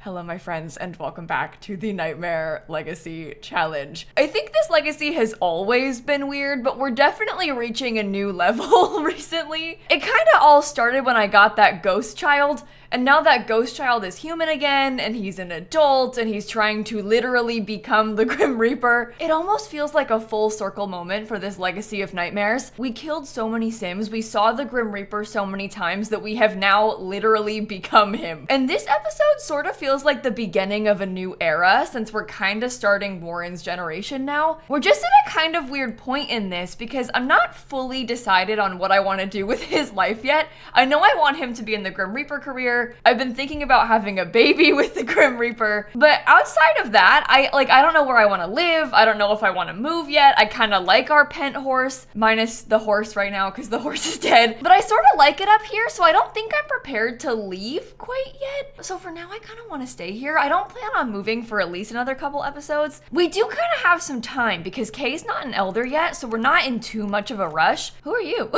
Hello, my friends, and welcome back to the Nightmare Legacy Challenge. I think this legacy has always been weird, but we're definitely reaching a new level recently. It kind of all started when I got that ghost child, and now that ghost child is human again, and he's an adult, and he's trying to literally become the Grim Reaper. It almost feels like a full circle moment for this legacy of nightmares. We killed so many Sims, we saw the Grim Reaper so many times that we have now literally become him. And this episode sort of feels like the beginning of a new era, since we're kind of starting Warren's generation now. We're just at a kind of weird point in this because I'm not fully decided on what I want to do with his life yet. I know I want him to be in the Grim Reaper career. I've been thinking about having a baby with the Grim Reaper, but outside of that, I don't know where I want to live. I don't know if I want to move yet. I kind of like our pent horse, minus the horse right now because the horse is dead, but I sort of like it up here, so I don't think I'm prepared to leave quite yet. So for now, I kind of want to stay here. I don't plan on moving for at least another couple episodes. We do kind of have some time because Kay's not an elder yet, so we're not in too much of a rush. Who are you?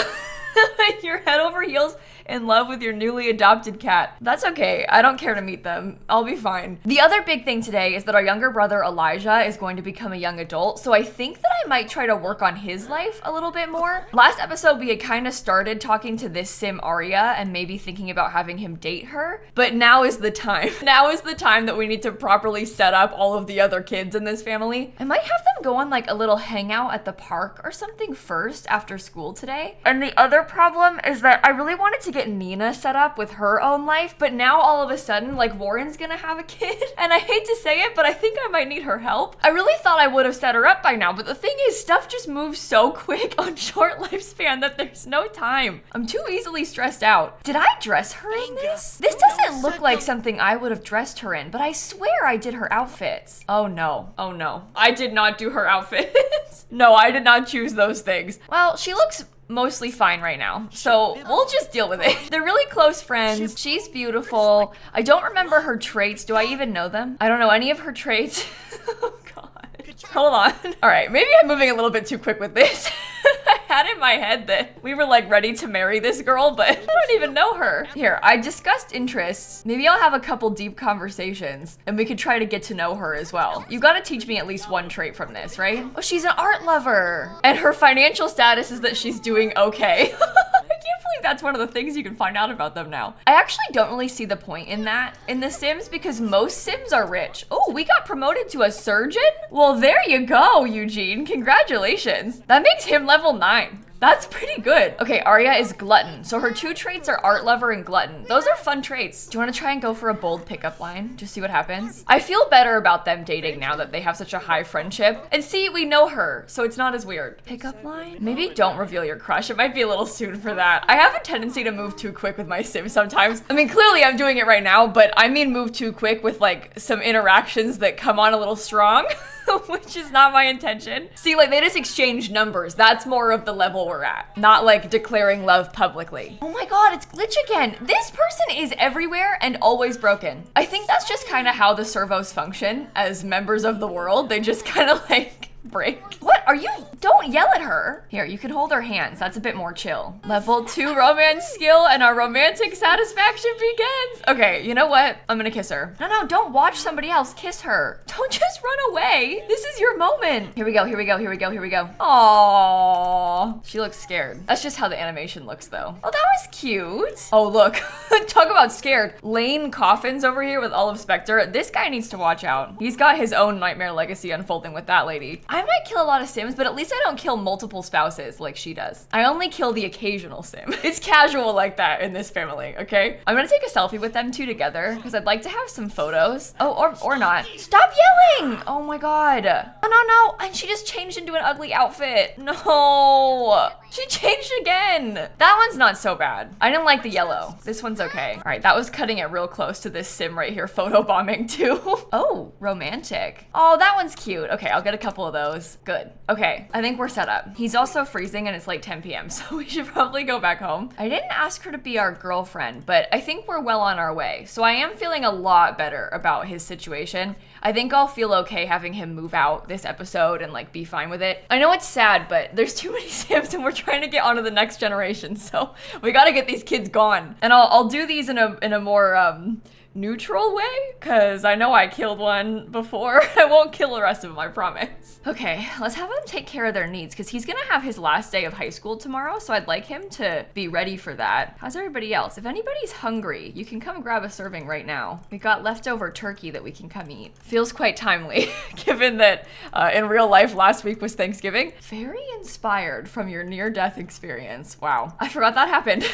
You're head over heels in love with your newly adopted cat. That's okay. I don't care to meet them. I'll be fine. The other big thing today is that our younger brother Elijah is going to become a young adult, so I think that I might try to work on his life a little bit more. Last episode, we had kind of started talking to this sim Arya and maybe thinking about having him date her, but now is the time. Now is the time that we need to properly set up all of the other kids in this family. I might have them go on like a little hangout at the park or something first after school today. And the other problem is that I really wanted to get Nina set up with her own life, but now all of a sudden, like, Warren's gonna have a kid, and I hate to say it, but I think I might need her help. I really thought I would have set her up by now, but the thing is, stuff just moves so quick on short lifespan that there's no time. I'm too easily stressed out. Did I dress her in this? This doesn't look like something I would have dressed her in, but I swear I did her outfits. Oh no. Oh no. I did not do her outfits. No, I did not choose those things. Well, she looks mostly fine right now, so we'll just deal with it. They're really close friends. She's beautiful. I don't remember her traits. Do I even know them? I don't know any of her traits. Oh god. Hold on. All right, maybe I'm moving a little bit too quick with this. I had in my head that we were like ready to marry this girl, but I don't even know her. Here, I discussed interests. Maybe I'll have a couple deep conversations and we could try to get to know her as well. You gotta teach me at least one trait from this, right? Oh, she's an art lover. And her financial status is that she's doing okay. I can't believe that's one of the things you can find out about them now. I actually don't really see the point in that in the Sims because most Sims are rich. Oh, we got promoted to a surgeon? Well, there you go, Eugene. Congratulations. That makes him level 9. That's pretty good. Okay, Arya is glutton. So her two traits are art lover and glutton. Those are fun traits. Do you want to try and go for a bold pickup line? Just see what happens. I feel better about them dating now that they have such a high friendship. And see, we know her, so it's not as weird. Pickup line? Maybe don't reveal your crush. It might be a little soon for that. I have a tendency to move too quick with my Sims sometimes. I mean, clearly I'm doing it right now, but I mean move too quick with like some interactions that come on a little strong. Which is not my intention. See, like they just exchange numbers. That's more of the level we're at. Not like declaring love publicly. Oh my god, it's Glitch again. This person is everywhere and always broken. I think that's just kind of how the servos function as members of the world. They just kind of like break. What are you? Don't yell at her. Here, you can hold her hands. That's a bit more chill. Level 2 romance skill and our romantic satisfaction begins. Okay, you know what? I'm gonna kiss her. No, don't watch somebody else kiss her. Don't just run away. This is your moment. Here we go. Aww. She looks scared. That's just how the animation looks though. Oh, that was cute. Oh, look. Talk about scared. Lane Coffins over here with Olive Spectre. This guy needs to watch out. He's got his own nightmare legacy unfolding with that lady. I might kill a lot of Sims, but at least I don't kill multiple spouses like she does. I only kill the occasional Sim. It's casual like that in this family, okay? I'm gonna take a selfie with them two together because I'd like to have some photos. Oh, or not. Stop yelling! Oh my god. No. And she just changed into an ugly outfit. No. She changed again. That one's not so bad. I didn't like the yellow. This one's okay. All right, that was cutting it real close to this Sim right here photobombing too. Oh, romantic. Oh, that one's cute. Okay, I'll get a couple of those. Good. Okay, I think we're set up. He's also freezing and it's like 10 p.m. so we should probably go back home. I didn't ask her to be our girlfriend, but I think we're well on our way. So I am feeling a lot better about his situation. I think I'll feel okay having him move out this episode and like be fine with it. I know it's sad, but there's too many Sims and we're trying to get onto the next generation, so we gotta get these kids gone. And I'll do these in a more neutral way, because I know I killed one before. I won't kill the rest of them, I promise. Okay, let's have him take care of their needs, because he's gonna have his last day of high school tomorrow, so I'd like him to be ready for that. How's everybody else? If anybody's hungry, you can come grab a serving right now. We got leftover turkey that we can come eat. Feels quite timely, given that in real life last week was Thanksgiving. Very inspired from your near-death experience. Wow, I forgot that happened.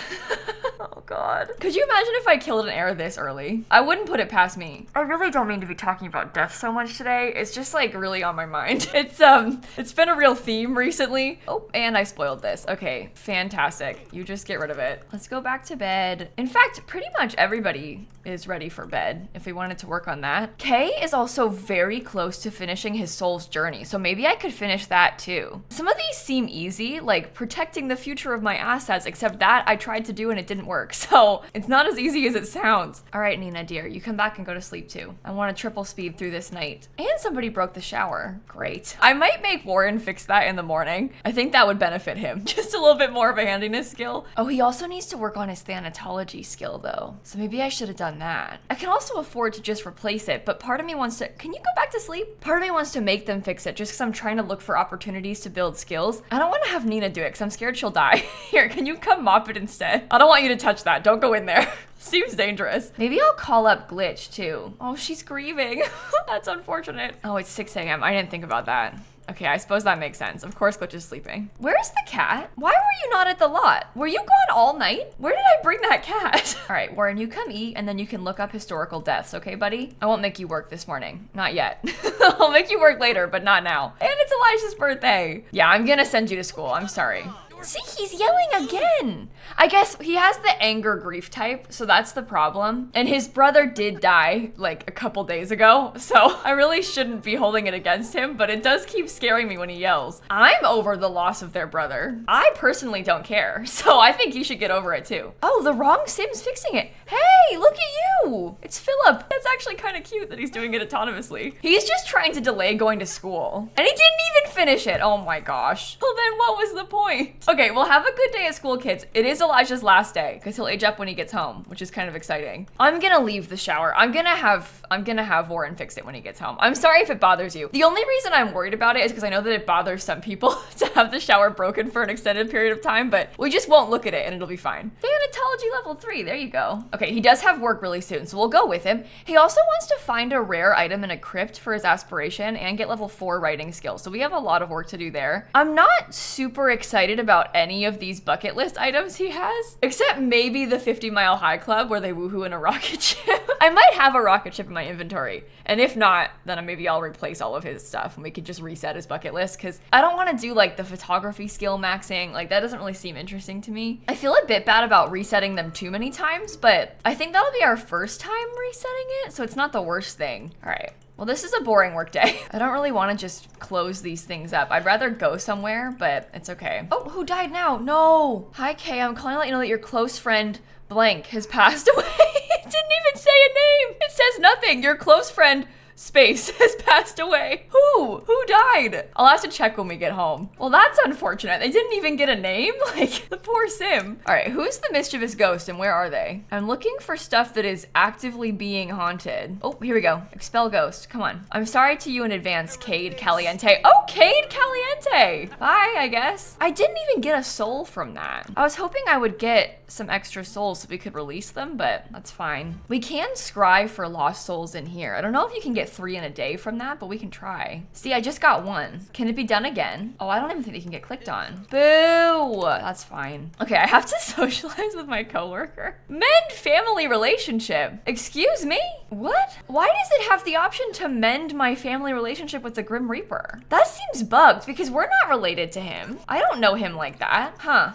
Oh God. Could you imagine if I killed an heir this early? I wouldn't put it past me. I really don't mean to be talking about death so much today. It's just like really on my mind. It's been a real theme recently. Oh, and I spoiled this. Okay, fantastic. You just get rid of it. Let's go back to bed. In fact, pretty much everybody is ready for bed if we wanted to work on that. Kay is also very close to finishing his soul's journey, so maybe I could finish that too. Some of these seem easy, like protecting the future of my assets, except that I tried to do and it didn't work, so it's not as easy as it sounds. All right, Nina dear, you come back and go to sleep too. I want to triple speed through this night. And somebody broke the shower. Great. I might make Warren fix that in the morning. I think that would benefit him. Just a little bit more of a handiness skill. Oh, he also needs to work on his thanatology skill though, so maybe I should have done that. I can also afford to just replace it, but part of me wants to, can you go back to sleep? Part of me wants to make them fix it just because I'm trying to look for opportunities to build skills. I don't want to have Nina do it because I'm scared she'll die. Here, can you come mop it instead? I don't want you to touch that. Don't go in there. Seems dangerous. Maybe I'll call up Glitch too. Oh, she's grieving. That's unfortunate. Oh, it's 6 a.m. I didn't think about that. Okay, I suppose that makes sense. Of course Glitch is sleeping. Where's the cat? Why were you not at the lot? Were you gone all night? Where did I bring that cat? All right, Warren, you come eat and then you can look up historical deaths, okay, buddy? I won't make you work this morning. Not yet. I'll make you work later, but not now. And it's Elijah's birthday. Yeah, I'm gonna send you to school. I'm sorry. See, he's yelling again. I guess he has the anger grief type, so that's the problem. And his brother did die like a couple days ago, so I really shouldn't be holding it against him, but it does keep scaring me when he yells. I'm over the loss of their brother. I personally don't care, so I think he should get over it too. Oh, the wrong Sim's fixing it. Hey, look at you. It's Philip. That's actually kind of cute that he's doing it autonomously. He's just trying to delay going to school. And he didn't even finish it. Oh my gosh. Well, then what was the point? Okay, well, have a good day at school, kids. It is Elijah's last day because he'll age up when he gets home, which is kind of exciting. I'm gonna leave the shower. I'm gonna have Warren fix it when he gets home. I'm sorry if it bothers you. The only reason I'm worried about it is because I know that it bothers some people to have the shower broken for an extended period of time, but we just won't look at it and it'll be fine. Thanatology level 3, there you go. Okay, he does have work really soon, so we'll go with him. He also wants to find a rare item in a crypt for his aspiration and get level 4 writing skills, so we have a lot of work to do there. I'm not super excited about any of these bucket list items he has, except maybe the 50-mile high club where they woohoo in a rocket ship. I might have a rocket ship in my inventory, and if not, then maybe I'll replace all of his stuff and we could just reset his bucket list, because I don't want to do like the photography skill maxing. Like, that doesn't really seem interesting to me. I feel a bit bad about resetting them too many times, but I think that'll be our first time resetting it, so it's not the worst thing. All right. Well, this is a boring work day. I don't really want to just close these things up. I'd rather go somewhere, but it's okay. Oh, who died now? No. Hi, Kay. I'm calling to let you know that your close friend blank has passed away. It didn't even say a name. It says nothing. Your close friend space has passed away. Who? Who died? I'll have to check when we get home. Well, that's unfortunate. They didn't even get a name? Like, the poor Sim. All right, who's the mischievous ghost and where are they? I'm looking for stuff that is actively being haunted. Oh, here we go. Expel ghost. Come on. I'm sorry to you in advance, Cade Caliente. Oh, Cade Caliente. Bye, I guess. I didn't even get a soul from that. I was hoping I would get some extra souls so we could release them, but that's fine. We can scry for lost souls in here. I don't know if you can get 3 in a day from that, but we can try. See, I just got 1. Can it be done again? Oh, I don't even think they can get clicked on. Boo! That's fine. Okay, I have to socialize with my coworker. Mend family relationship. Excuse me? What? Why does it have the option to mend my family relationship with the Grim Reaper? That seems bugged because we're not related to him. I don't know him like that. Huh.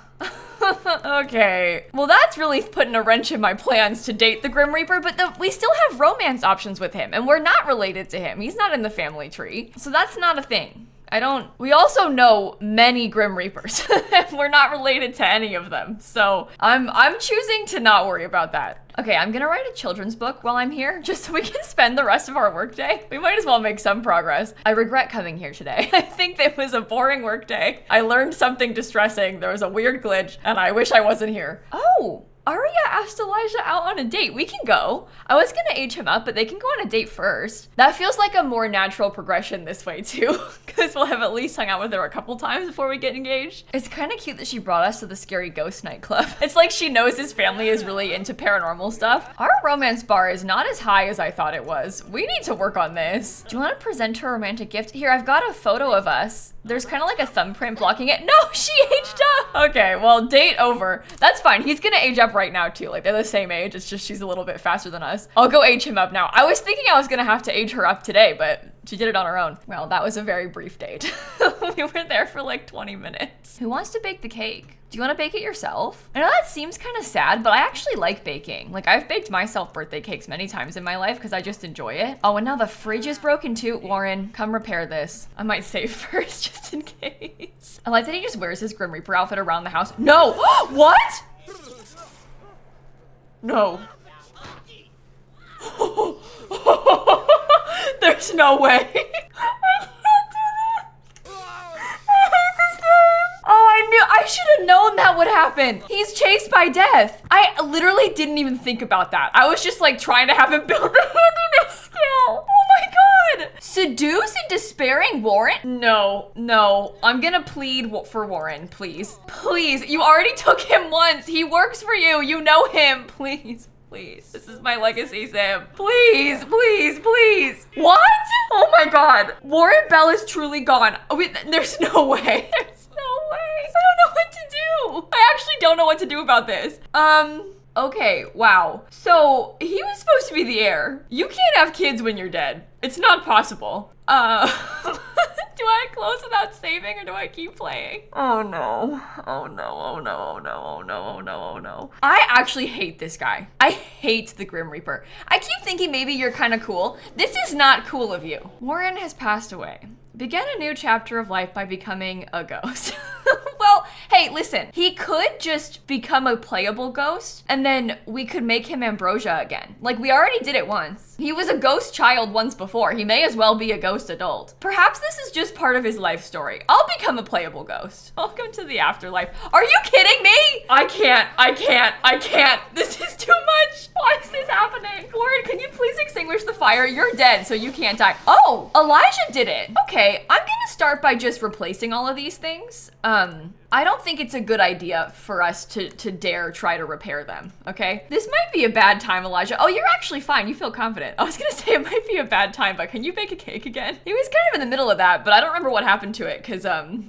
Okay. Well, that's really putting a wrench in my plans to date the Grim Reaper, but we still have romance options with him, and we're not related to him. He's not in the family tree, so that's not a thing. We also know many Grim Reapers. We're not related to any of them, so I'm choosing to not worry about that. Okay, I'm gonna write a children's book while I'm here, just so we can spend the rest of our workday. We might as well make some progress. I regret coming here today. I think it was a boring workday. I learned something distressing, there was a weird glitch, and I wish I wasn't here. Oh, Aria asked Elijah out on a date. We can go. I was gonna age him up, but they can go on a date first. That feels like a more natural progression this way too, because we'll have at least hung out with her a couple times before we get engaged. It's kind of cute that she brought us to the scary ghost nightclub. It's like she knows his family is really into paranormal stuff. Our romance bar is not as high as I thought it was. We need to work on this. Do you want to present her a romantic gift? Here, I've got a photo of us. There's kind of like a thumbprint blocking it. No, she aged up. Okay, well, date over. That's fine. He's gonna age up right now too. Like, they're the same age. It's just she's a little bit faster than us. I'll go age him up now. I was thinking I was gonna have to age her up today, but she did it on her own. Well, that was a very brief date. We were there for like 20 minutes. Who wants to bake the cake? Do you want to bake it yourself? I know that seems kind of sad, but I actually like baking. Like, I've baked myself birthday cakes many times in my life because I just enjoy it. Oh, and now the fridge is broken too. Warren, come repair this. I might save first just in case. I like that he just wears his Grim Reaper outfit around the house. No! What? No. There's no way. I can't do this. I hate this game. Oh, I should have known that would happen. He's chased by death. I literally didn't even think about that. I was just like trying to have him build a handiness skill. Oh my God. Seduce and despairing Warren? No, no. I'm gonna plead for Warren, please. Please, you already took him once. He works for you. You know him. Please. Please, this is my legacy, Sam. Please, please, please. What? Oh my God. Warren Bell is truly gone. There's no way. There's no way. I don't know what to do. I actually don't know what to do about this. Okay, wow. So he was supposed to be the heir. You can't have kids when you're dead. It's not possible. Do I close without saving or do I keep playing? Oh no. Oh no, oh no, oh no, oh no, oh no, oh no. I actually hate this guy. I hate the Grim Reaper. I keep thinking maybe you're kind of cool. This is not cool of you. Warren has passed away. Begin a new chapter of life by becoming a ghost. Well, hey, listen, he could just become a playable ghost and then we could make him Ambrosia again. Like, we already did it once. He was a ghost child once before. He may as well be a ghost adult. Perhaps this is just part of his life story. I'll become a playable ghost. Welcome to the afterlife. Are you kidding me? I can't. This is too much. Why is this happening? Warren, can you please extinguish the fire? You're dead, so you can't die. Oh, Elijah did it. Okay, I'm gonna start by just replacing all of these things. I don't think it's a good idea for us to dare try to repair them, okay? This might be a bad time, Elijah. Oh, you're actually fine. You feel confident. I was gonna say it might be a bad time, but can you bake a cake again? He was kind of in the middle of that, but I don't remember what happened to it because,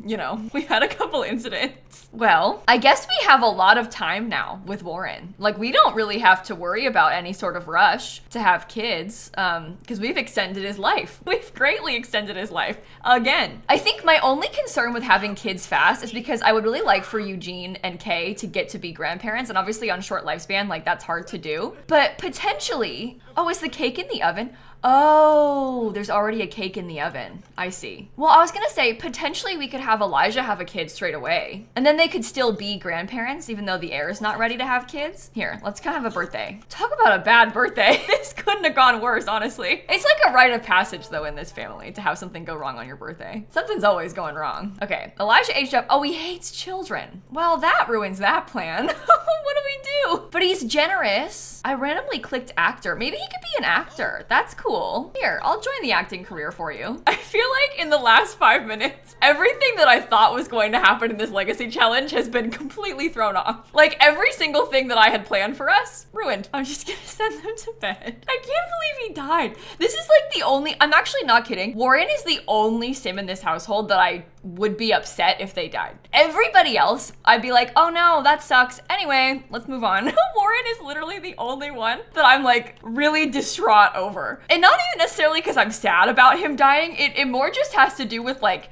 you know, we had a couple incidents. Well, I guess we have a lot of time now with Warren. Like, we don't really have to worry about any sort of rush to have kids because we've extended his life. We've greatly extended his life again. I think my only concern with having kids fast is because I would really like for Eugene and Kay to get to be grandparents, and obviously on short lifespan, like, that's hard to do. But potentially, oh, is the cake in the oven? Oh, there's already a cake in the oven. I see. Well, I was gonna say, potentially we could have Elijah have a kid straight away. And then they could still be grandparents, even though the heir is not ready to have kids. Here, let's kind of have a birthday. Talk about a bad birthday. This couldn't have gone worse, honestly. It's like a rite of passage, though, in this family, to have something go wrong on your birthday. Something's always going wrong. Okay, Elijah aged up. Oh, he hates children. Well, that ruins that plan. What do we do? But he's generous. I randomly clicked actor. Maybe he could be an actor. That's cool. Here, I'll join the acting career for you. I feel like in the last 5 minutes, everything that I thought was going to happen in this legacy challenge has been completely thrown off. Like, every single thing that I had planned for us, ruined. I'm just gonna send them to bed. I can't believe he died. This is like the only, I'm actually not kidding. Warren is the only sim in this household that I would be upset if they died. Everybody else, I'd be like, oh no, that sucks. Anyway, let's move on. Warren is literally the only one that I'm like really distraught over. And not even necessarily because I'm sad about him dying. It more just has to do with like,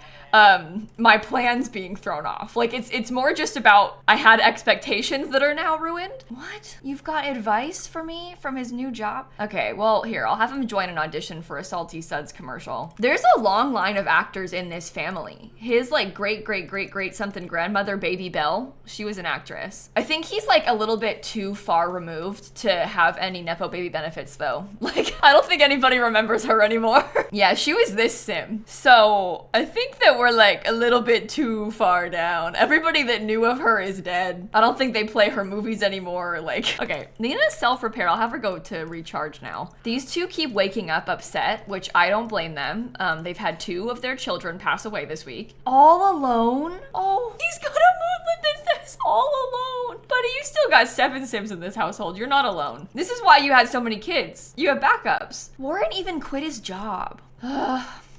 my plans being thrown off. Like, it's more just about I had expectations that are now ruined. What? You've got advice for me from his new job? Okay, well, here, I'll have him join an audition for a Salty Suds commercial. There's a long line of actors in this family. His like great something grandmother, Baby Belle, she was an actress. I think he's like a little bit too far removed to have any Nepo baby benefits though. Like, I don't think anybody remembers her anymore. Yeah, she was this sim. So I think that we're we're like a little bit too far down. Everybody that knew of her is dead. I don't think they play her movies anymore. Like, okay, Nina's self-repair. I'll have her go to recharge now. These two keep waking up upset, which I don't blame them. They've had 2 of their children pass away this week. All alone? Oh, he's got a moodlet that says all alone. Buddy, you still got 7 Sims in this household. You're not alone. This is why you had so many kids. You have backups. Warren even quit his job.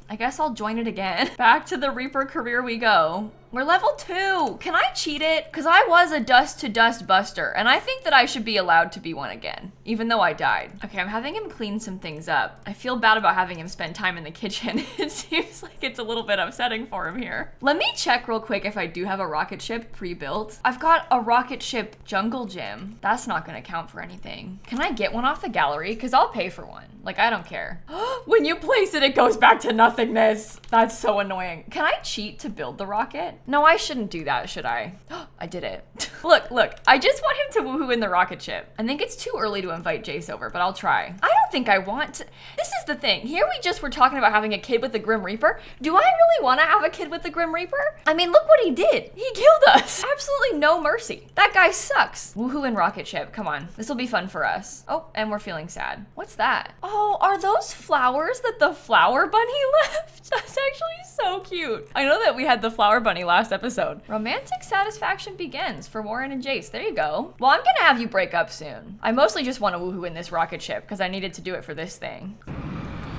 I guess I'll join it again. Back to the Reaper career we go. We're level 2. Can I cheat it? Because I was a dust to dust buster, and I think that I should be allowed to be one again, even though I died. Okay, I'm having him clean some things up. I feel bad about having him spend time in the kitchen. It seems like it's a little bit upsetting for him here. Let me check real quick if I do have a rocket ship pre-built. I've got a rocket ship jungle gym. That's not gonna count for anything. Can I get one off the gallery? Because I'll pay for one. Like, I don't care. When you place it, it goes back to nothingness. That's so annoying. Can I cheat to build the rocket? No, I shouldn't do that, should I? I did it. Look, I just want him to woohoo in the rocket ship. I think it's too early to invite Jace over, but I'll try. I don't think I want to. This is the thing. Here we just were talking about having a kid with the Grim Reaper. Do I really want to have a kid with the Grim Reaper? I mean, look what he did. He killed us. Absolutely no mercy. That guy sucks. Woohoo in rocket ship. Come on. This will be fun for us. Oh, and we're feeling sad. What's that? Oh, are those flowers that the flower bunny left? That's actually so cute. I know that we had the flower bunny last episode. Romantic satisfaction begins for Warren and Jace. There you go. Well, I'm gonna have you break up soon. I mostly just want to woohoo in this rocket ship because I needed to do it for this thing.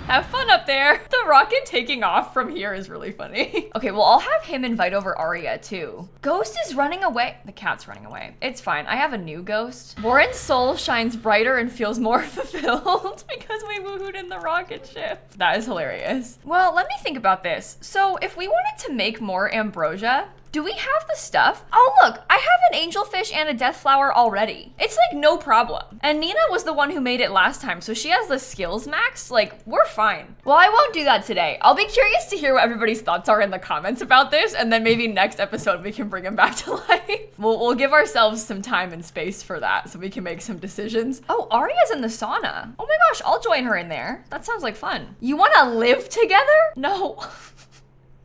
Have fun up there. The rocket taking off from here is really funny. Okay, well, I'll have him invite over Arya too. Ghost is running away. The cat's running away. It's fine. I have a new ghost. Warren's soul shines brighter and feels more fulfilled because we woohooed in the rocket ship. That is hilarious. Well, let me think about this. So if we wanted to make more ambrosia, do we have the stuff? Oh, look, I have an angelfish and a death flower already. It's like no problem. And Nina was the one who made it last time, so she has the skills max. Like, we're fine. Well, I won't do that today. I'll be curious to hear what everybody's thoughts are in the comments about this, and then maybe next episode we can bring them back to life. We'll give ourselves some time and space for that so we can make some decisions. Oh, Arya's in the sauna. Oh my gosh, I'll join her in there. That sounds like fun. You wanna live together? No.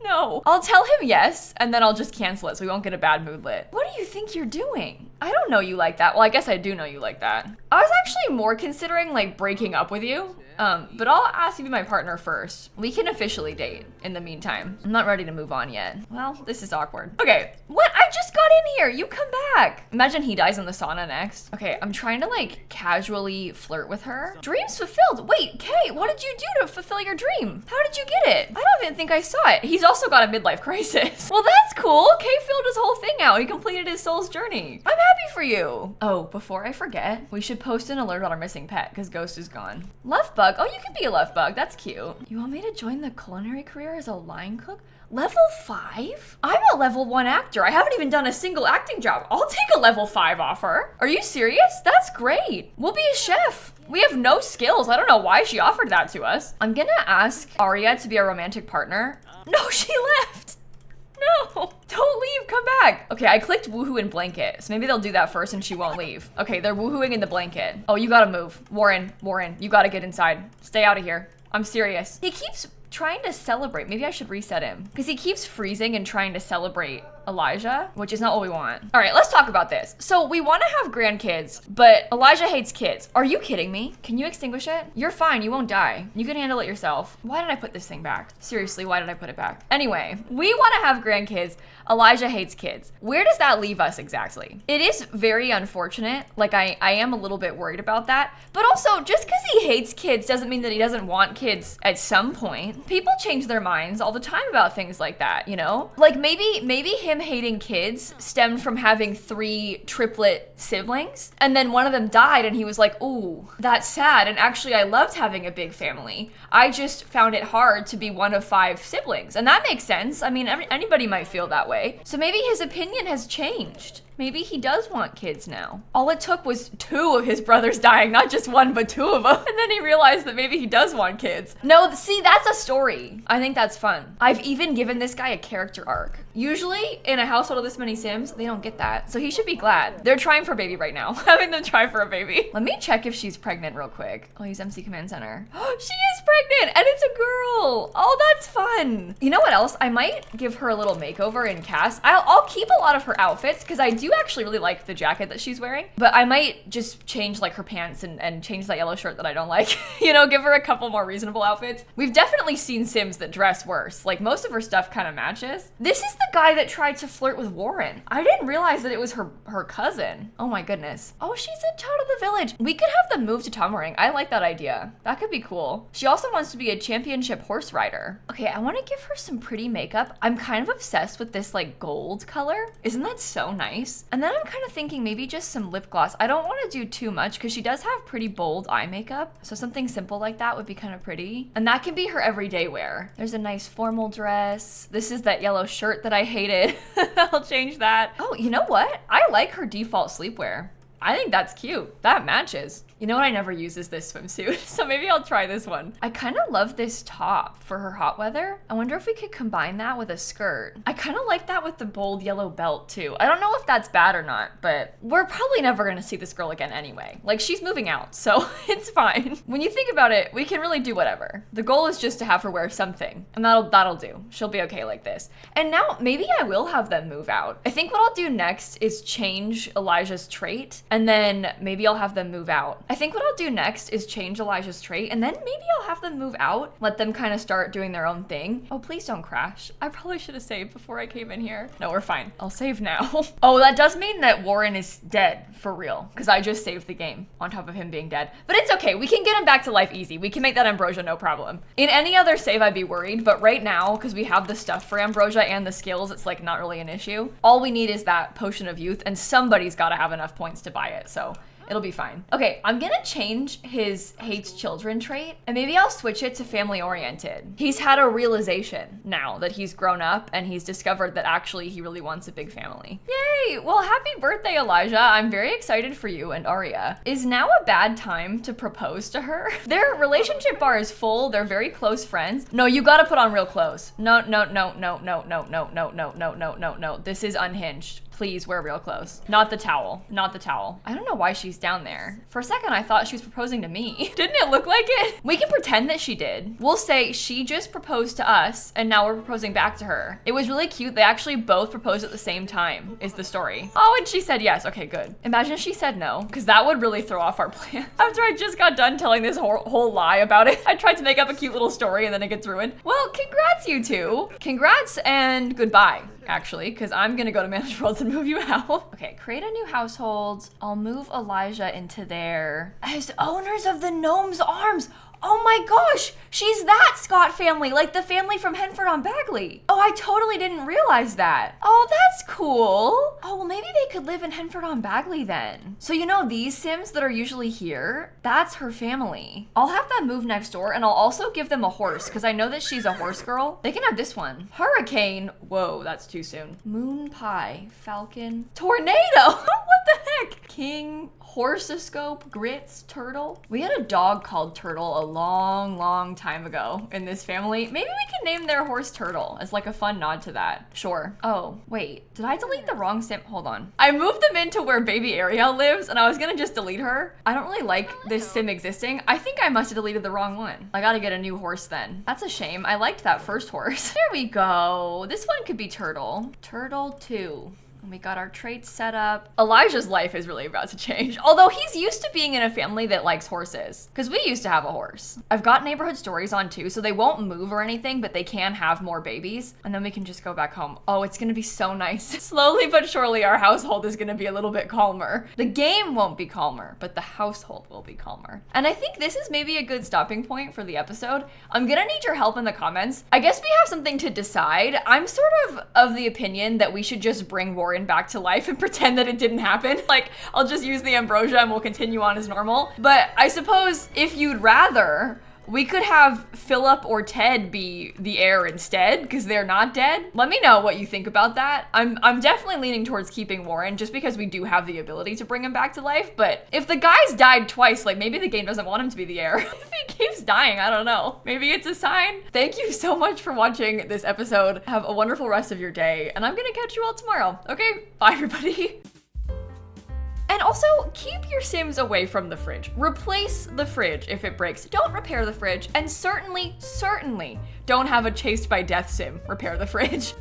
No. I'll tell him yes, and then I'll just cancel it so we won't get a bad moodlet. What do you think you're doing? I don't know you like that. Well, I guess I do know you like that. I was actually more considering like breaking up with you, but I'll ask you to be my partner first. We can officially date in the meantime. I'm not ready to move on yet. Well, this is awkward. Okay, what? I just got in here. You come back. Imagine he dies in the sauna next. Okay, I'm trying to like casually flirt with her. Dreams fulfilled. Wait, Kay, what did you do to fulfill your dream? How did you get it? I don't even think I saw it. He's also got a midlife crisis. Well, that's cool. Kay filled his whole thing out. He completed his soul's journey. I'm happy for you. Oh, before I forget, we should post an alert on our missing pet because Ghost is gone. Love bug. Oh, you can be a love bug. That's cute. You want me to join the culinary career as a line cook? Level 5? I'm a level 1 actor. I haven't even done a single acting job. I'll take a level 5 offer. Are you serious? That's great. We'll be a chef. We have no skills. I don't know why she offered that to us. I'm gonna ask Arya to be our romantic partner. No, she left. No, don't leave, come back. Okay, I clicked woohoo in blanket, so maybe they'll do that first and she won't leave. Okay, they're woohooing in the blanket. Oh, you gotta move. Warren, you gotta get inside. Stay out of here. I'm serious. He keeps trying to celebrate. Maybe I should reset him because he keeps freezing and trying to celebrate Elijah, which is not what we want. All right, let's talk about this. So we want to have grandkids, but Elijah hates kids. Are you kidding me? Can you extinguish it? You're fine, you won't die. You can handle it yourself. Why did I put this thing back? Seriously, why did I put it back? Anyway, we want to have grandkids. Elijah hates kids. Where does that leave us exactly? It is very unfortunate. Like I am a little bit worried about that, but also just because he hates kids doesn't mean that he doesn't want kids at some point. People change their minds all the time about things like that, you know? Like maybe him hating kids stemmed from having 3 triplet siblings, and then one of them died and he was like, ooh, that's sad, and actually I loved having a big family. I just found it hard to be one of 5 siblings, and that makes sense. I mean, anybody might feel that way. So maybe his opinion has changed. Maybe he does want kids now. All it took was 2 of his brothers dying, not just 1, but 2 of them. And then he realized that maybe he does want kids. No, see, that's a story. I think that's fun. I've even given this guy a character arc. Usually in a household of this many Sims, they don't get that. So he should be glad. They're trying for a baby right now. Having them try for a baby. Let me check if she's pregnant real quick. I'll use MC Command Center. She is pregnant and it's a girl. Oh, that's fun. You know what else? I might give her a little makeover in cast. I'll keep a lot of her outfits because I do actually really like the jacket that she's wearing, but I might just change like her pants and change that yellow shirt that I don't like. You know, give her a couple more reasonable outfits. We've definitely seen Sims that dress worse. Like most of her stuff kind of matches. This is the guy that tried to flirt with Warren. I didn't realize that it was her cousin. Oh my goodness. Oh, she's a child of the village. We could have them move to Tommering. I like that idea. That could be cool. She also wants to be a championship horse rider. Okay, I want to give her some pretty makeup. I'm kind of obsessed with this like gold color. Isn't that so nice? And then I'm kind of thinking maybe just some lip gloss. I don't want to do too much because she does have pretty bold eye makeup. So something simple like that would be kind of pretty. And that can be her everyday wear. There's a nice formal dress. This is that yellow shirt that I hated. I'll change that. Oh, you know what? I like her default sleepwear. I think that's cute. That matches. You know what I never use is this swimsuit, so maybe I'll try this one. I kind of love this top for her hot weather. I wonder if we could combine that with a skirt. I kind of like that with the bold yellow belt too. I don't know if that's bad or not, but we're probably never gonna see this girl again anyway. Like she's moving out, so it's fine. When you think about it, we can really do whatever. The goal is just to have her wear something, and that'll do. She'll be okay like this. And now maybe I will have them move out. I think what I'll do next is change Elijah's trait, and then maybe I'll have them move out. I think what I'll do next is change Elijah's trait, and then maybe I'll have them move out, let them kind of start doing their own thing. Oh, please don't crash. I probably should have saved before I came in here. No, we're fine. I'll save now. Oh, that does mean that Warren is dead for real, because I just saved the game on top of him being dead. But it's okay. We can get him back to life easy. We can make that Ambrosia no problem. In any other save, I'd be worried, but right now, because we have the stuff for Ambrosia and the skills, it's like not really an issue. All we need is that potion of youth, and somebody's got to have enough points to buy it, so it'll be fine. Okay, I'm gonna change his hates children trait, and maybe I'll switch it to family oriented. He's had a realization now that he's grown up and he's discovered that actually he really wants a big family. Yay! Well, happy birthday, Elijah. I'm very excited for you and Arya. Is now a bad time to propose to her? Their relationship bar is full. They're very close friends. No, you gotta put on real clothes. No. This is unhinged. Please wear real clothes. Not the towel. Not the towel. I don't know why she's down there. For a second, I thought she was proposing to me. Didn't it look like it? We can pretend that she did. We'll say she just proposed to us and now we're proposing back to her. It was really cute. They actually both proposed at the same time is the story. Oh, and she said yes. Okay, good. Imagine if she said no, because that would really throw off our plan. After I just got done telling this whole lie about it, I tried to make up a cute little story and then it gets ruined. Well, congrats, you two. Congrats and goodbye, actually, because I'm gonna go to Manage Worlds and move you out. Okay, create a new household. I'll move Elijah into there as owners of the Gnome's Arms. Oh my gosh, she's that Scott family, like the family from Henford on Bagley. Oh, I totally didn't realize that. Oh, that's cool. Oh, well, maybe they could live in Henford on Bagley then. So you know these Sims that are usually here, that's her family. I'll have them move next door, and I'll also give them a horse because I know that she's a horse girl. They can have this one. Hurricane. Whoa, that's too soon. Moon pie, falcon, tornado. What the heck? King, horsoscope, grits, turtle. We had a dog called Turtle a long time ago in this family. Maybe we can name their horse Turtle as like a fun nod to that. Sure. Oh, wait, did I delete the wrong Sim? Hold on. I moved them into where baby Ariel lives and I was gonna just delete her. I don't really like this Sim existing. I think I must have deleted the wrong one. I gotta get a new horse then. That's a shame. I liked that first horse. There we go. This one could be Turtle. Turtle 2. We got our traits set up. Elijah's life is really about to change. Although he's used to being in a family that likes horses, because we used to have a horse. I've got neighborhood stories on too, so they won't move or anything, but they can have more babies. And then we can just go back home. Oh, it's gonna be so nice. Slowly but surely, our household is gonna be a little bit calmer. The game won't be calmer, but the household will be calmer. And I think this is maybe a good stopping point for the episode. I'm gonna need your help in the comments. I guess we have something to decide. I'm sort of the opinion that we should just bring Warren back to life and pretend that it didn't happen. Like, I'll just use the ambrosia and we'll continue on as normal. But I suppose if you'd rather We could have Philip or Ted be the heir instead, because they're not dead. Let me know what you think about that. I'm definitely leaning towards keeping Warren, just because we do have the ability to bring him back to life, but if the guy's died twice, like maybe the game doesn't want him to be the heir. If he keeps dying, I don't know. Maybe it's a sign. Thank you so much for watching this episode. Have a wonderful rest of your day, and I'm gonna catch you all tomorrow. Okay, bye everybody. And also, keep your Sims away from the fridge. Replace the fridge if it breaks. Don't repair the fridge. And certainly don't have a chased by death sim repair the fridge.